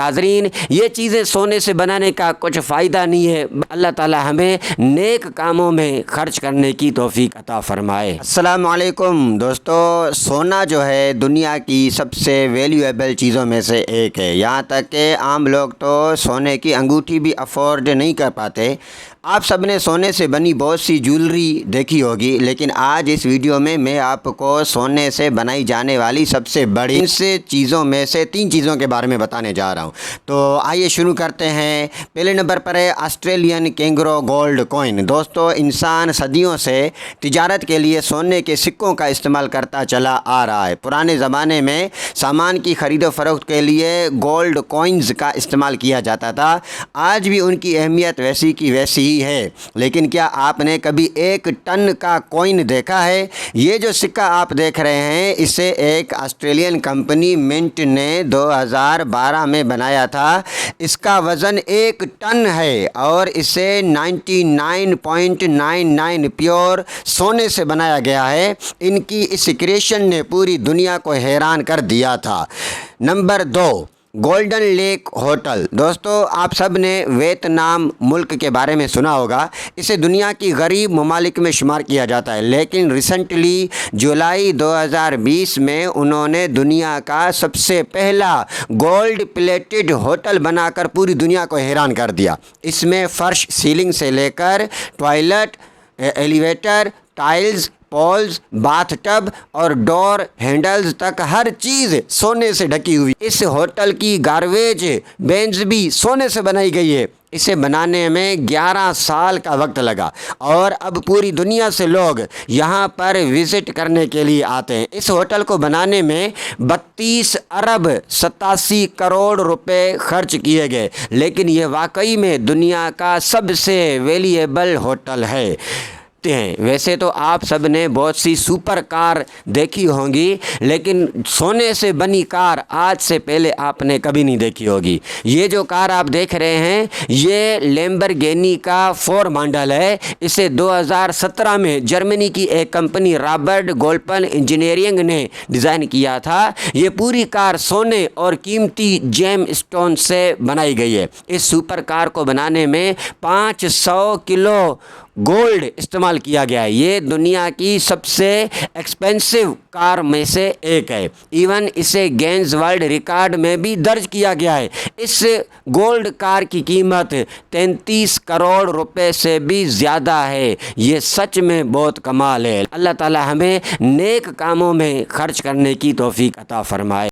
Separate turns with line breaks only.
नाजरीन, ये चीज़ें सोने से बनाने का कुछ फ़ायदा नहीं है। अल्लाह ताला हमें नेक कामों में खर्च करने की तौफीक अता फ़रमाए। अस्सलामु अलैकुम दोस्तों, सोना जो है दुनिया की सबसे वैल्यूएबल चीज़ों में से एक है। यहाँ तक कि आम लोग तो सोने की अंगूठी भी अफोर्ड नहीं कर पाते। आप सब ने सोने से बनी बहुत सी ज्वेलरी देखी होगी, लेकिन आज इस वीडियो में मैं आपको सोने से बनाई जाने वाली सबसे बड़ी चीज़ों में से 3 चीज़ों के बारे में बताने जा रहा हूँ। तो आइए शुरू करते हैं। पहले नंबर पर है ऑस्ट्रेलियन कैंगरो गोल्ड कॉइन। दोस्तों, इंसान सदियों से तिजारत के लिए सोने के सिक्कों का इस्तेमाल करता चला आ रहा है। पुराने ज़माने में सामान की ख़रीदो फरोख्त के लिए गोल्ड कॉइन्स का इस्तेमाल किया जाता था। आज भी उनकी अहमियत वैसी की वैसी ही है, लेकिन क्या आपने कभी 1 टन का कॉइन देखा है? ये जो सिक्का आप देख रहे हैं, इसे एक ऑस्ट्रेलियन कंपनी मिंट ने 2012 में बनाया था। इसका वज़न 1 टन है और इसे 99.99 प्योर सोने से बनाया गया है। इनकी इस क्रिएशन ने पूरी दुनिया को हैरान कर दिया था। Number 2, golden lake hotel. दोस्तों, आप सब ने वियतनाम मुल्क के बारे में सुना होगा। इसे दुनिया की गरीब ममालिक में शुमार किया जाता है, लेकिन रिसेंटली जुलाई 2020 में उन्होंने दुनिया का सबसे पहला गोल्ड प्लेटेड होटल बनाकर पूरी दुनिया को हैरान कर दिया। इसमें फ़र्श, सीलिंग से लेकर toilet, elevator, tiles, poles, bathtub और डोर हैंडल्स तक हर चीज़ सोने से ढकी हुई। इस होटल की गार्बेज बेंच भी सोने से बनाई गई है। इसे बनाने में 11 साल का वक्त लगा और अब पूरी दुनिया से लोग यहाँ पर विज़िट करने के लिए आते हैं। इस होटल को बनाने में 32 अरब 87 करोड़ रुपए खर्च किए गए, लेकिन ये वाकई में दुनिया का सबसे वैल्यूएबल होटल है। वैसे तो आप सब ने बहुत सी सुपर कार देखी होंगी, लेकिन सोने से बनी कार आज से पहले आपने कभी नहीं देखी होगी। ये जो कार आप देख रहे हैं, ये लैम्बोर्गिनी का 4 मॉडल है। इसे 2017 में जर्मनी की एक कंपनी रॉबर्ट गोल्पन इंजीनियरिंग ने डिज़ाइन किया था। ये पूरी कार सोने और कीमती जेम स्टोन से बनाई गई है। इस सुपर कार को बनाने में 500 किलो गोल्ड इस्तेमाल किया गया है। ये दुनिया की सबसे एक्सपेंसिव कार में से एक है। इवन इसे गिनीज वर्ल्ड रिकॉर्ड में भी दर्ज किया गया है। इस गोल्ड कार की कीमत 33 करोड़ रुपए से भी ज़्यादा है। ये सच में बहुत कमाल है। अल्लाह ताला हमें नेक कामों में खर्च करने की तौफीक अता फरमाए।